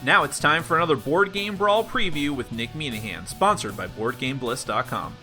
Now it's time for another Board Game Brawl preview with Nick Meanahan, sponsored by BoardGameBliss.com.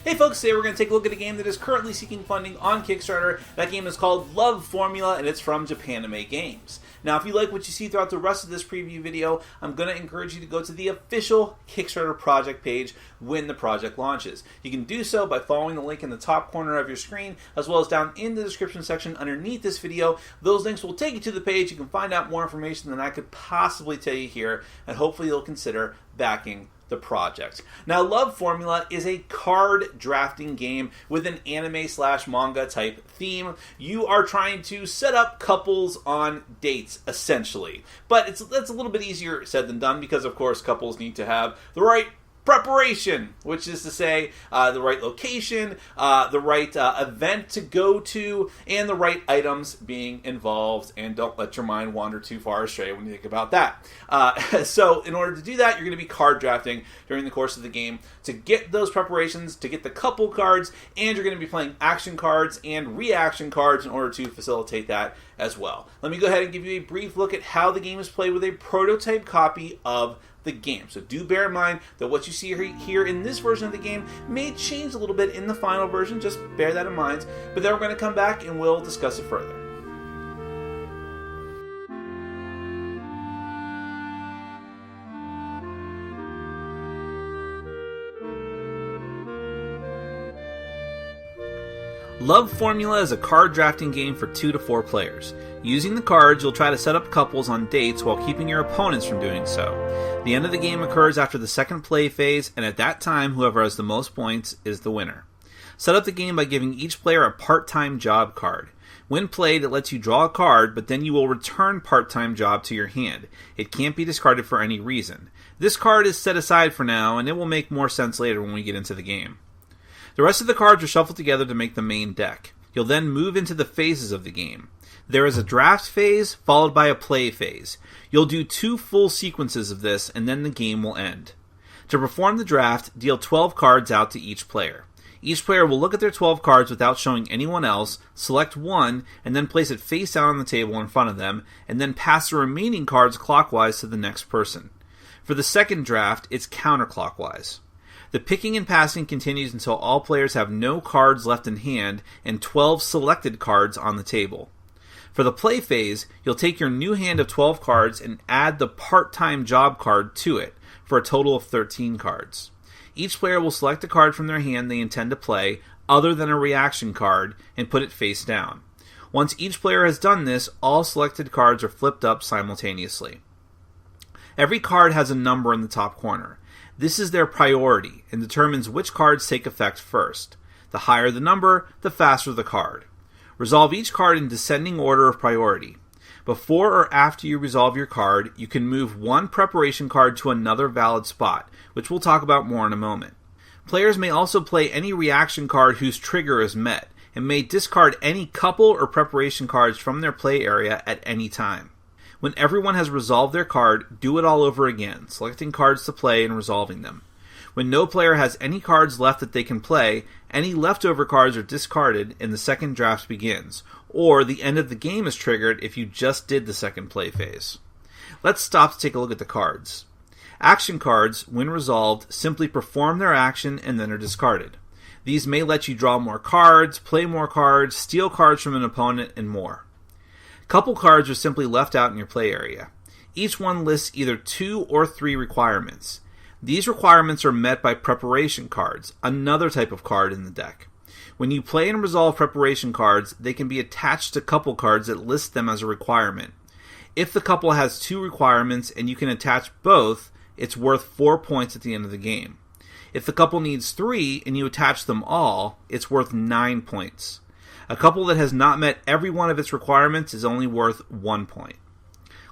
Hey folks, today we're going to take a look at a game that is currently seeking funding on Kickstarter. That game is called Love Formula, and it's from Japanime Games. Now, if you like what you see throughout the rest of this preview video, I'm going to encourage you to go to the official Kickstarter project page when the project launches. You can do so by following the link in the top corner of your screen, as well as down in the description section underneath this video. Those links will take you to the page. You can find out more information than I could possibly tell you here, and hopefully you'll consider backing the project. Now, Love Formula is a card drafting game with an anime/manga type theme. You are trying to set up couples on dates, essentially. But it's a little bit easier said than done because, of course, couples need to have the right preparation, which is to say the right location, the right event to go to, and the right items being involved. And don't let your mind wander too far astray when you think about that. So in order to do that, you're going to be card drafting during the course of the game to get those preparations, to get the couple cards, and you're going to be playing action cards and reaction cards in order to facilitate that as well. Let me go ahead and give you a brief look at how the game is played with a prototype copy of the game. So do bear in mind that what you see here in this version of the game may change a little bit in the final version. Just bear that in mind. But then we're going to come back and we'll discuss it further. Love Formula is a card drafting game for 2 to 4 players. Using the cards, you'll try to set up couples on dates while keeping your opponents from doing so. The end of the game occurs after the second play phase, and at that time, whoever has the most points is the winner. Set up the game by giving each player a part-time job card. When played, it lets you draw a card, but then you will return part-time job to your hand. It can't be discarded for any reason. This card is set aside for now, and it will make more sense later when we get into the game. The rest of the cards are shuffled together to make the main deck. You'll then move into the phases of the game. There is a draft phase, followed by a play phase. You'll do 2 full sequences of this, and then the game will end. To perform the draft, deal 12 cards out to each player. Each player will look at their 12 cards without showing anyone else, select one, and then place it face down on the table in front of them, and then pass the remaining cards clockwise to the next person. For the second draft, it's counterclockwise. The picking and passing continues until all players have no cards left in hand and 12 selected cards on the table. For the play phase, you'll take your new hand of 12 cards and add the part-time job card to it, for a total of 13 cards. Each player will select a card from their hand they intend to play, other than a reaction card, and put it face down. Once each player has done this, all selected cards are flipped up simultaneously. Every card has a number in the top corner. This is their priority and determines which cards take effect first. The higher the number, the faster the card. Resolve each card in descending order of priority. Before or after you resolve your card, you can move one preparation card to another valid spot, which we'll talk about more in a moment. Players may also play any reaction card whose trigger is met, and may discard any couple or preparation cards from their play area at any time. When everyone has resolved their card, do it all over again, selecting cards to play and resolving them. When no player has any cards left that they can play, any leftover cards are discarded and the second draft begins, or the end of the game is triggered if you just did the second play phase. Let's stop to take a look at the cards. Action cards, when resolved, simply perform their action and then are discarded. These may let you draw more cards, play more cards, steal cards from an opponent, and more. Couple cards are simply left out in your play area. Each one lists either 2 or 3 requirements. These requirements are met by preparation cards, another type of card in the deck. When you play and resolve preparation cards, they can be attached to couple cards that list them as a requirement. If the couple has 2 requirements and you can attach both, it's worth 4 points at the end of the game. If the couple needs 3 and you attach them all, it's worth 9 points. A couple that has not met every one of its requirements is only worth 1 point.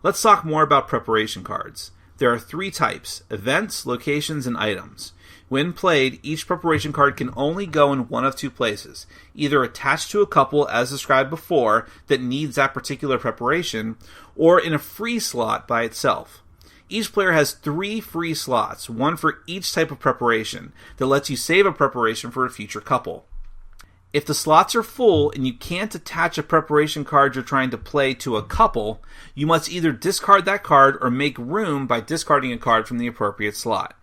Let's talk more about preparation cards. There are 3 types: events, locations, and items. When played, each preparation card can only go in one of 2 places, either attached to a couple as described before that needs that particular preparation, or in a free slot by itself. Each player has 3 free slots, one for each type of preparation, that lets you save a preparation for a future couple. If the slots are full and you can't attach a preparation card you're trying to play to a couple, you must either discard that card or make room by discarding a card from the appropriate slot.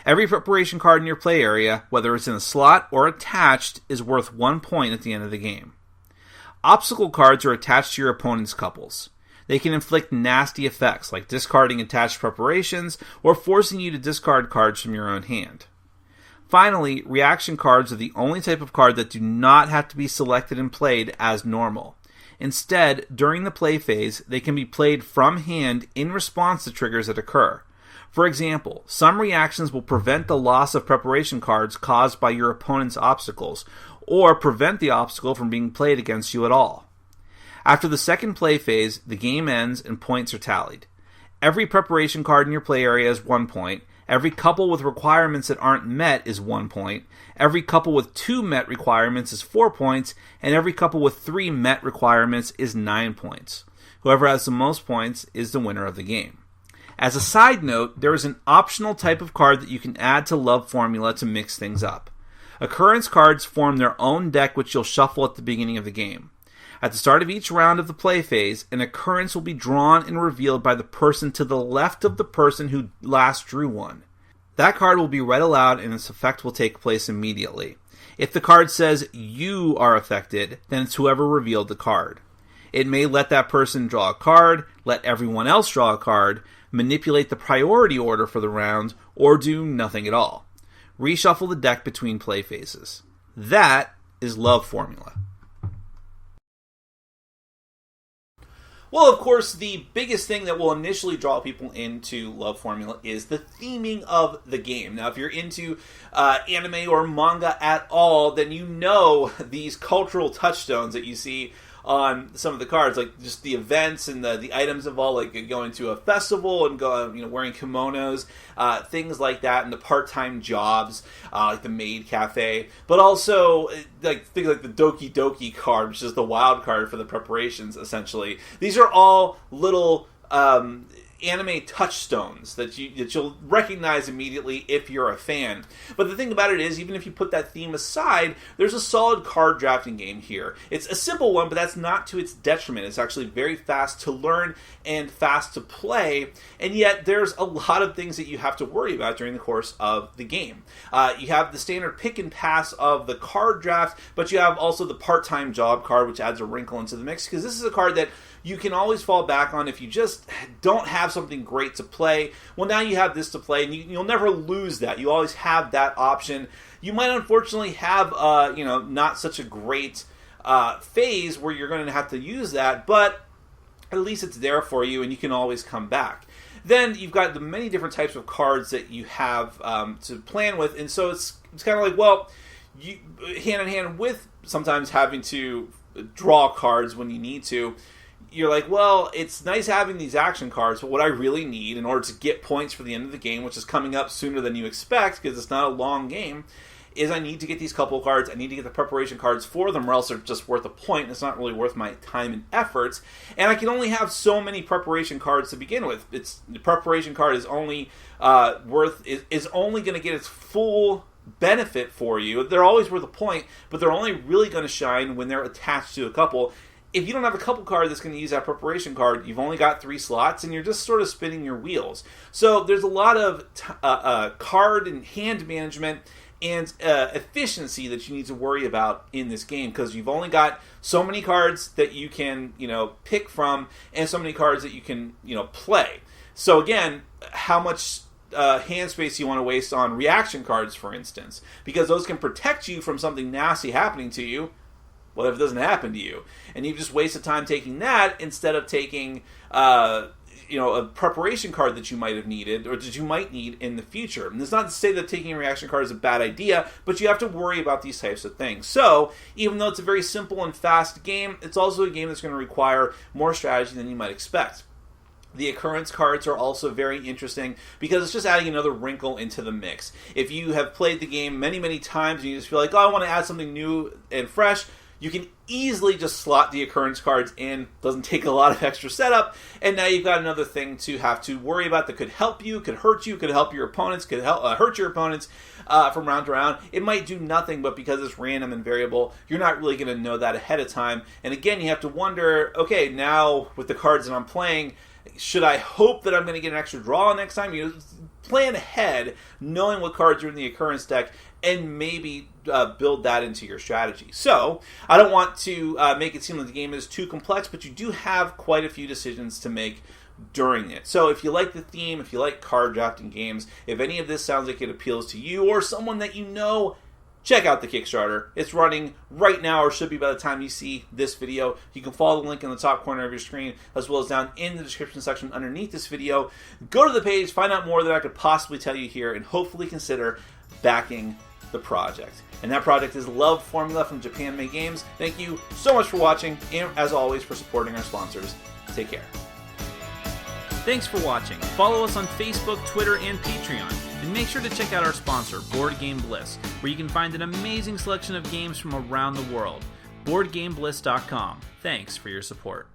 Every preparation card in your play area, whether it's in a slot or attached, is worth 1 point at the end of the game. Obstacle cards are attached to your opponent's couples. They can inflict nasty effects like discarding attached preparations or forcing you to discard cards from your own hand. Finally, reaction cards are the only type of card that do not have to be selected and played as normal. Instead, during the play phase, they can be played from hand in response to triggers that occur. For example, some reactions will prevent the loss of preparation cards caused by your opponent's obstacles, or prevent the obstacle from being played against you at all. After the second play phase, the game ends and points are tallied. Every preparation card in your play area is 1 point. Every couple with requirements that aren't met is 1 point. Every couple with 2 met requirements is 4 points. And every couple with 3 met requirements is 9 points. Whoever has the most points is the winner of the game. As a side note, there is an optional type of card that you can add to Love Formula to mix things up. Occurrence cards form their own deck which you'll shuffle at the beginning of the game. At the start of each round of the play phase, an occurrence will be drawn and revealed by the person to the left of the person who last drew one. That card will be read aloud and its effect will take place immediately. If the card says you are affected, then it's whoever revealed the card. It may let that person draw a card, let everyone else draw a card, manipulate the priority order for the round, or do nothing at all. Reshuffle the deck between play phases. That is Love Formula. Well, of course, the biggest thing that will initially draw people into Love Formula is the theming of the game. Now, if you're into anime or manga at all, then you know these cultural touchstones that you see on some of the cards, like just the events and the items involved, like going to a festival and wearing kimonos, things like that, and the part-time jobs, like the maid cafe, but also like things like the Doki Doki card, which is the wild card for the preparations, essentially. These are all little anime touchstones that you'll recognize immediately if you're a fan. But the thing about it is, even if you put that theme aside, there's a solid card drafting game here. It's a simple one, but that's not to its detriment. It's actually very fast to learn and fast to play, and yet there's a lot of things that you have to worry about during the course of the game. You have the standard pick and pass of the card draft, but you have also the part-time job card, which adds a wrinkle into the mix, because this is a card that you can always fall back on if you just don't have something great to play. Well, now you have this to play, and you'll never lose that. You always have that option. You might unfortunately have, not such a great phase where you're going to have to use that, but at least it's there for you, and you can always come back. Then you've got the many different types of cards that you have to plan with, and so it's kind of like, well, you hand in hand with sometimes having to draw cards when you need to. You're like, well, it's nice having these action cards, but what I really need in order to get points for the end of the game, which is coming up sooner than you expect because it's not a long game, is I need to get these couple cards. I need to get the preparation cards for them, or else they're just worth a point. It's not really worth my time and efforts. And I can only have so many preparation cards to begin with. The preparation card is only is only going to get its full benefit for you. They're always worth a point, but they're only really going to shine when they're attached to a couple. If you don't have a couple card that's going to use that preparation card, you've only got 3 slots, and you're just sort of spinning your wheels. So there's a lot of card and hand management and efficiency that you need to worry about in this game, because you've only got so many cards that you can, pick from, and so many cards that you can, play. So again, how much hand space you want to waste on reaction cards, for instance, because those can protect you from something nasty happening to you. What if it doesn't happen to you? And you've just wasted time taking that instead of taking, a preparation card that you might have needed or that you might need in the future. And it's not to say that taking a reaction card is a bad idea, but you have to worry about these types of things. So, even though it's a very simple and fast game, it's also a game that's going to require more strategy than you might expect. The occurrence cards are also very interesting because it's just adding another wrinkle into the mix. If you have played the game many, many times and you just feel like, I want to add something new and fresh, you can easily just slot the occurrence cards in. Doesn't take a lot of extra setup, and now you've got another thing to have to worry about that could help you, could hurt you, could help your opponents, could hurt your opponents from round to round. It might do nothing, but because it's random and variable, you're not really going to know that ahead of time. And again, you have to wonder, okay, now with the cards that I'm playing, should I hope that I'm going to get an extra draw next time? You know, plan ahead, knowing what cards are in the occurrence deck, and maybe build that into your strategy. So, I don't want to make it seem like the game is too complex, but you do have quite a few decisions to make during it. So if you like the theme, if you like card drafting games, if any of this sounds like it appeals to you or someone that you know, check out the Kickstarter. It's running right now, or should be by the time you see this video. You can follow the link in the top corner of your screen, as well as down in the description section underneath this video. Go to the page, find out more than I could possibly tell you here, and hopefully consider backing the project. And that project is Love Formula from Japan Made Games. Thank you so much for watching, and as always, for supporting our sponsors. Take care. Thanks for watching. Follow us on Facebook, Twitter, and Patreon. And make sure to check out our sponsor, Board Game Bliss, where you can find an amazing selection of games from around the world. BoardGameBliss.com. Thanks for your support.